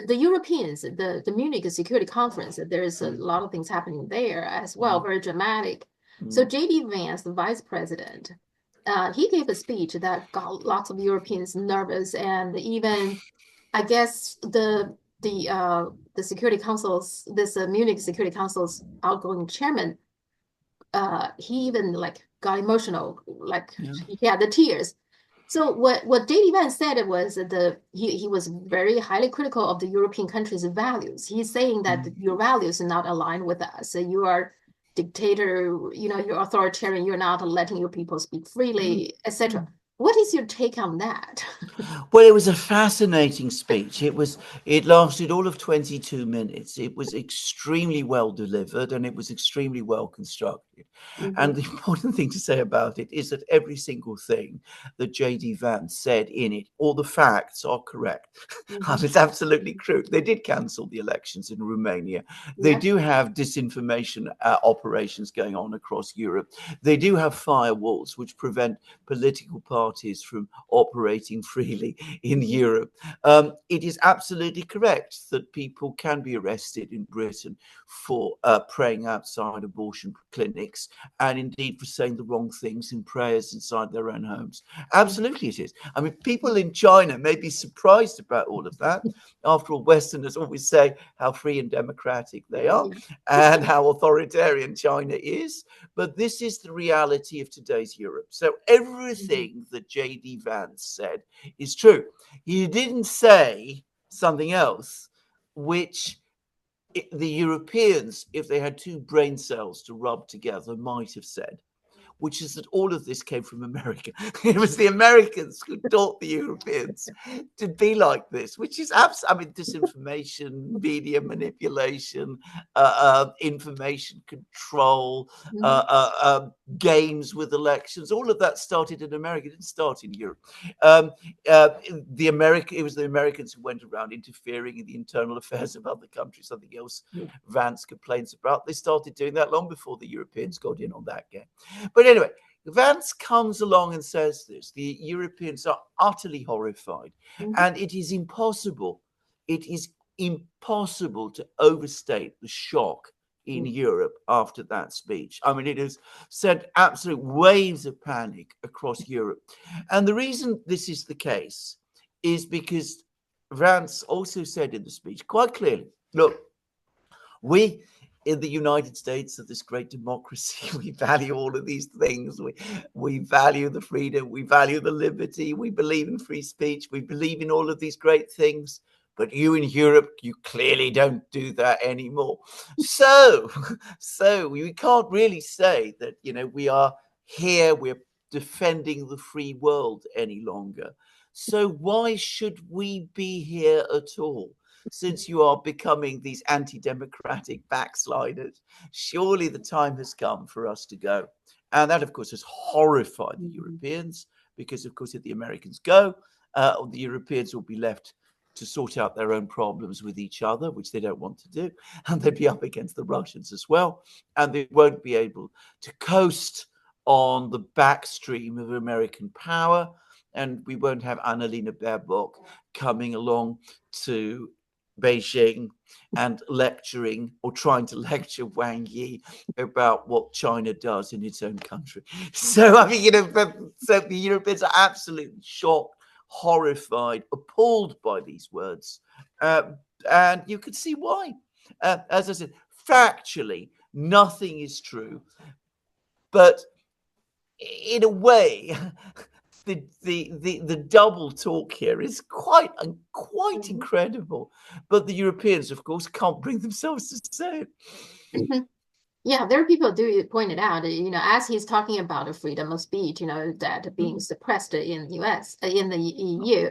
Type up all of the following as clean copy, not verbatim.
the Europeans, the Munich Security Conference, there is a lot of things happening there as well, very dramatic. So J.D. Vance, the vice president, he gave a speech that got lots of Europeans nervous, and even I guess the Security Council's Munich Security Council's outgoing chairman, he even like got emotional, like he had the tears. So what J.D. Vance said was that he was very highly critical of the European countries' values. He's saying that your values are not aligned with us. So you are dictator, you're authoritarian, you're not letting your people speak freely, etc. What is your take on that? Well, it was a fascinating speech. It lasted all of 22 minutes. It was extremely well delivered and it was extremely well constructed. And the important thing to say about it is that every single thing that J.D. Vance said in it, all the facts are correct. And it's absolutely true. They did cancel the elections in Romania. They do have disinformation operations going on across Europe. They do have firewalls which prevent political parties from operating freely in Europe. It is absolutely correct that people can be arrested in Britain for praying outside abortion clinics and indeed for saying the wrong things in prayers inside their own homes. Absolutely it is. I mean, people in China may be surprised about all of that. After all, Westerners always say how free and democratic they are and how authoritarian China is. But this is the reality of today's Europe. So everything that J.D. Vance said is true. He didn't say something else, which the Europeans, if they had two brain cells to rub together, might have said, which is that all of this came from America. It was the Americans who taught the Europeans to be like this, which is disinformation, media manipulation, information control, games with elections. All of that started in America. It didn't start in Europe. It was the Americans who went around interfering in the internal affairs of other countries. Something else Vance complains about. They started doing that long before the Europeans got in on that game. But anyway, Vance comes along and says this. The Europeans are utterly horrified, and it is impossible to overstate the shock in Europe after that speech. I mean, it has sent absolute waves of panic across Europe. And the reason this is the case is because Vance also said in the speech quite clearly, look, we in the United States of this great democracy, we value all of these things. We value the freedom, we value the liberty, we believe in free speech, we believe in all of these great things. But you in Europe, you clearly don't do that anymore. So we can't really say that, we are here, we're defending the free world any longer. So why should we be here at all? Since you are becoming these anti-democratic backsliders, surely the time has come for us to go. And that, of course, has horrified the Europeans because, of course, if the Americans go, the Europeans will be left to sort out their own problems with each other, which they don't want to do. And they'd be up against the Russians as well. And they won't be able to coast on the backstream of American power. And we won't have Annalena Baerbock coming along to Beijing and lecturing or trying to lecture Wang Yi about what China does in its own country. So, so the Europeans are absolutely shocked, horrified, appalled by these words. And you can see why. As I said, factually, nothing is true. But in a way, the double talk here is quite incredible. But the Europeans, of course, can't bring themselves to say it. Yeah, there are people do point it out, as he's talking about a freedom of speech, that being suppressed in US, in the EU,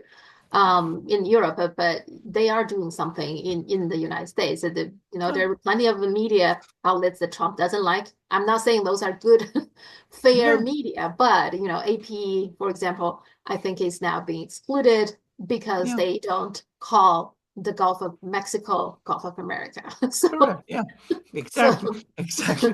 in Europe, but they are doing something in the United States. There are plenty of media outlets that Trump doesn't like. I'm not saying those are good, fair media, but AP, for example, I think is now being excluded because they don't call the Gulf of Mexico, Gulf of America. So, Correct. Yeah, so exactly, exactly,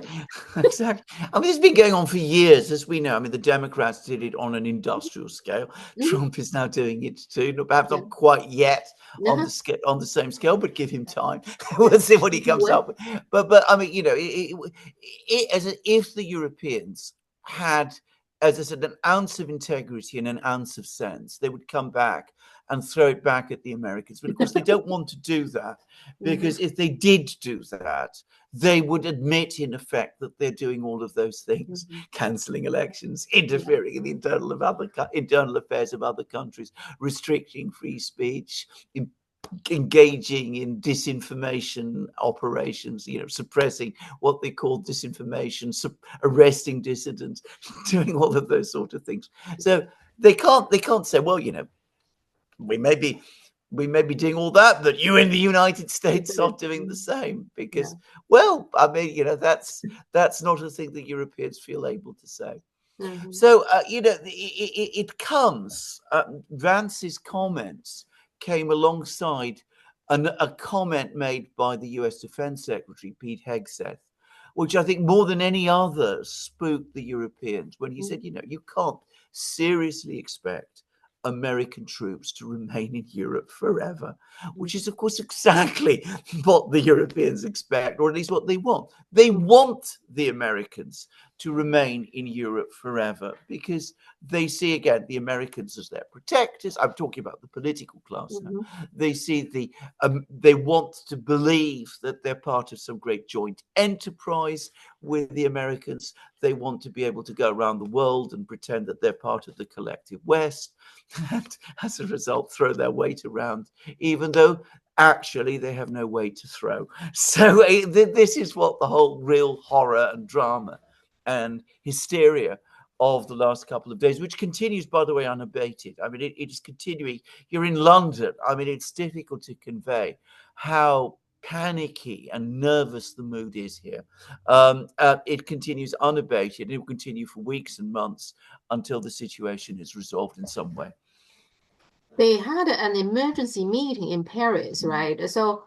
exactly. I mean, it's been going on for years, as we know. I mean, the Democrats did it on an industrial scale. mhm, Trump is now doing it too. No, perhaps yeah, not quite yet on uh-huh, on the same scale, but give him time. yeah, We'll see what he he comes would. up with. But I mean, you know, if the Europeans had, as I said, an ounce of integrity and an ounce of sense, they would come back and throw it back at the Americans. But of course, they don't want to do that, Mhm, because if they did do that, they would admit, in effect, that they're doing all of those things: mhm, cancelling elections, yeah, interfering in the internal affairs of other countries, restricting free speech, engaging in disinformation operations, you know, suppressing what they call disinformation, arresting dissidents, doing all of those sort of things. So they can't say, well, you know, we may be doing all that, but you in the United States are doing the mhm, same, yeah. because, well, I mean, you know, that's not a thing that Europeans feel able to say. Mhm, So, you know, it comes, Vance's comments came alongside a comment made by the US Defense Secretary, Pete Hegseth, which I think more than any other spooked the Europeans, when he mhm, said, you know, you can't seriously expect American troops to remain in Europe forever, which is, of course, exactly what the Europeans expect, or at least what they want. They mhm, want the Americans to remain in Europe forever, because they see, again, the Americans as their protectors. I'm talking about the political class now. mhm, They see they want to believe that they're part of some great joint enterprise with the Americans. They want to be able to go around the world and pretend that they're part of the collective West, and as a result, throw their weight around, even though actually they have no weight to throw. So this is what the whole real horror and drama and hysteria of the last couple of days, which continues, by the way, unabated. I mean, it is continuing. You're in London. I mean, it's difficult to convey how panicky and nervous the mood is here. It continues unabated. It will continue for weeks and months until the situation is resolved in some way. they had an emergency meeting in Paris, right? So,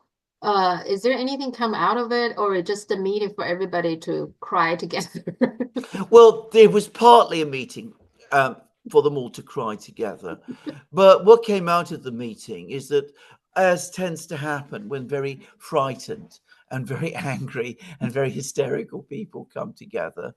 is there anything come out of it, or just a meeting for everybody to cry together? Well, there was partly a meeting, um, for them all to cry together. But what came out of the meeting is that, as tends to happen when very frightened and very angry and very hysterical people come together,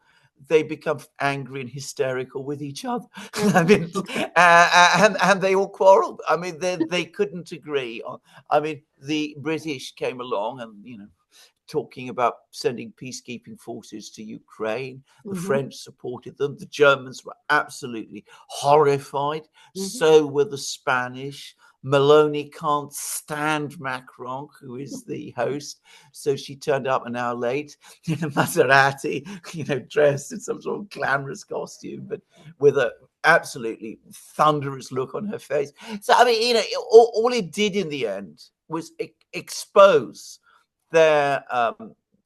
they become angry and hysterical with each other. I Mhm. mean, Okay. and they all quarreled. I mean, they couldn't agree on. I mean, the British came along and, you know, talking about sending peacekeeping forces to Ukraine. The Mhm, French supported them. The Germans were absolutely horrified. mhm. So were the Spanish. Maloney can't stand Macron, who is the host. So she turned up an hour late in a Maserati, you know, dressed in some sort of glamorous costume, but with a absolutely thunderous look on her face. So, I mean, you know, all it did in the end was expose their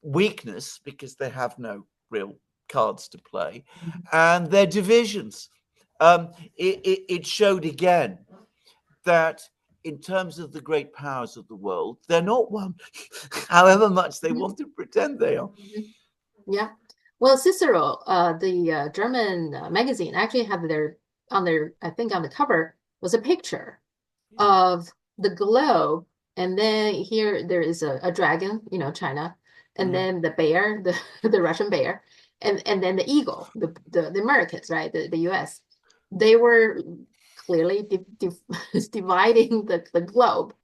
weakness, because they have no real cards to play, and their divisions. It showed again that, in terms of the great powers of the world, they're not one, however much they Mhm, want to pretend they are. mhm. Yeah. Well, Cicero, the German magazine actually had their, I think on the cover was a picture of the globe, and then here there is a dragon, China, and Mhm. then the bear, the the Russian bear, and then the eagle, the Americans, right, the US. They were clearly dividing the globe.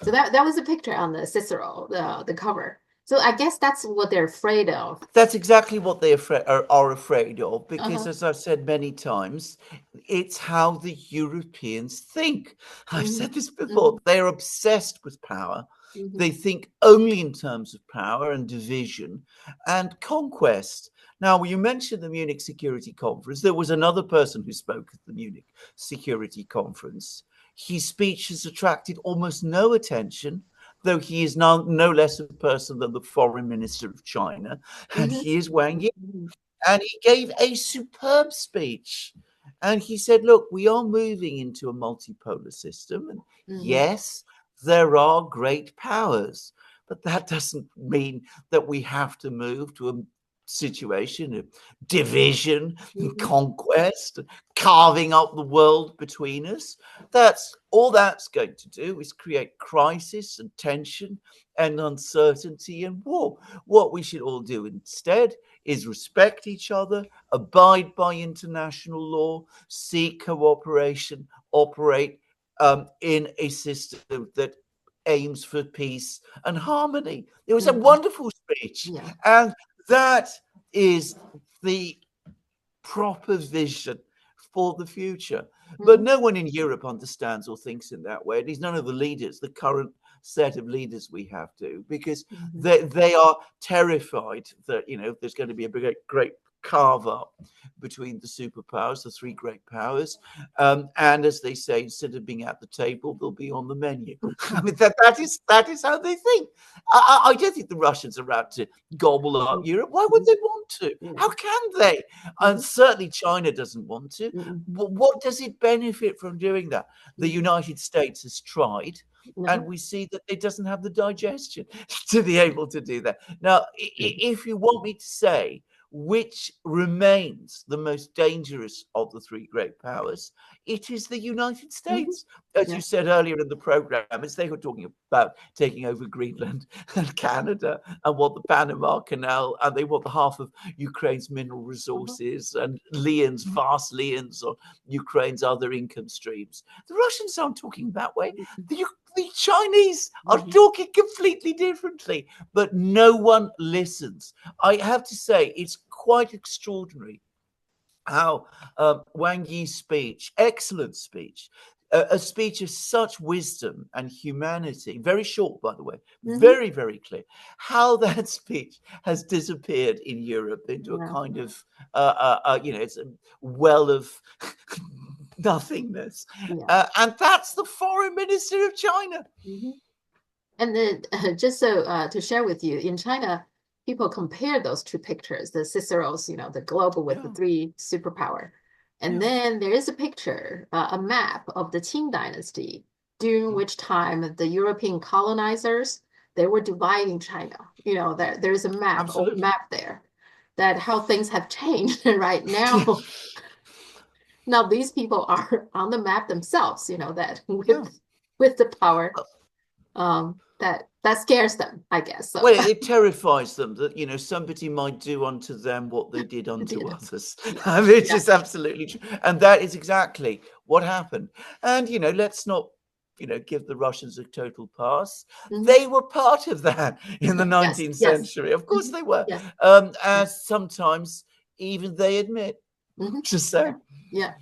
So that was a picture on the Cicero, the cover. So I guess that's what they're afraid of. That's exactly what they are afraid of, because, Uh-huh. as I've said many times, it's how the Europeans think. I've Hmm. said this before. Hmm. They're obsessed with power. Hmm. They think only in terms of power and division and conquest. Now, you mentioned the Munich Security Conference. There was another person who spoke at the Munich Security Conference. His speech has attracted almost no attention, though he is now no less a person than the foreign minister of China, and Hmm. he is Wang Yi. Hmm. And he gave a superb speech. And he said, look, we are moving into a multipolar system. And Hmm. yes, there are great powers, but that doesn't mean that we have to move to a situation of division and conquest, carving up the world between us. That's all that's going to do is create crisis and tension and uncertainty and war. What we should all do instead is respect each other, abide by international law, seek cooperation, operate in a system that aims for peace and harmony. It was a wonderful speech. Yeah. And that is the proper vision for the future. But no one in Europe understands or thinks in that way. At least none of the leaders, the current set of leaders we have to, because they are terrified that, you know, there's going to be a great carve up between the superpowers, the three great powers, and as they say, instead of being at the table, they'll be on the menu. I mean, that is how they think. I don't think the Russians are out to gobble up Europe. Why would they want to? How can they? And certainly China doesn't want to. What does it benefit from doing that? The United States has tried. And we see that it doesn't have the digestion to be able to do that. Now, if you want me to say which remains the most dangerous of the three great powers, it is the United States. As you said earlier in the program, as they were talking about taking over Greenland and Canada and what the Panama Canal, and they want the half of Ukraine's mineral resources and vast liens on Ukraine's other income streams. The Russians aren't talking that way. The Chinese are talking completely differently, but no one listens. I have to say, it's quite extraordinary how Wang Yi's speech, excellent speech, a speech of such wisdom and humanity, very short, by the way, very, very clear, how that speech has disappeared in Europe into a kind of, it's a well of nothingness. And that's the foreign minister of China. And then just so to share with you, in China, people compare those two pictures, the Cicero's, the global with the three superpower. And then there is a picture, a map of the Qing dynasty, during which time the European colonizers, they were dividing China. There's a map, old map there, that how things have changed right now. Now these people are on the map themselves, that with the power, that scares them, I guess. So. Well, it terrifies them that, somebody might do unto them what they did unto others. I mean, it's just absolutely true. And that is exactly what happened. And, let's not, give the Russians a total pass. They were part of that in the 19th century. Of course they were. As sometimes even they admit. Just so. Yeah.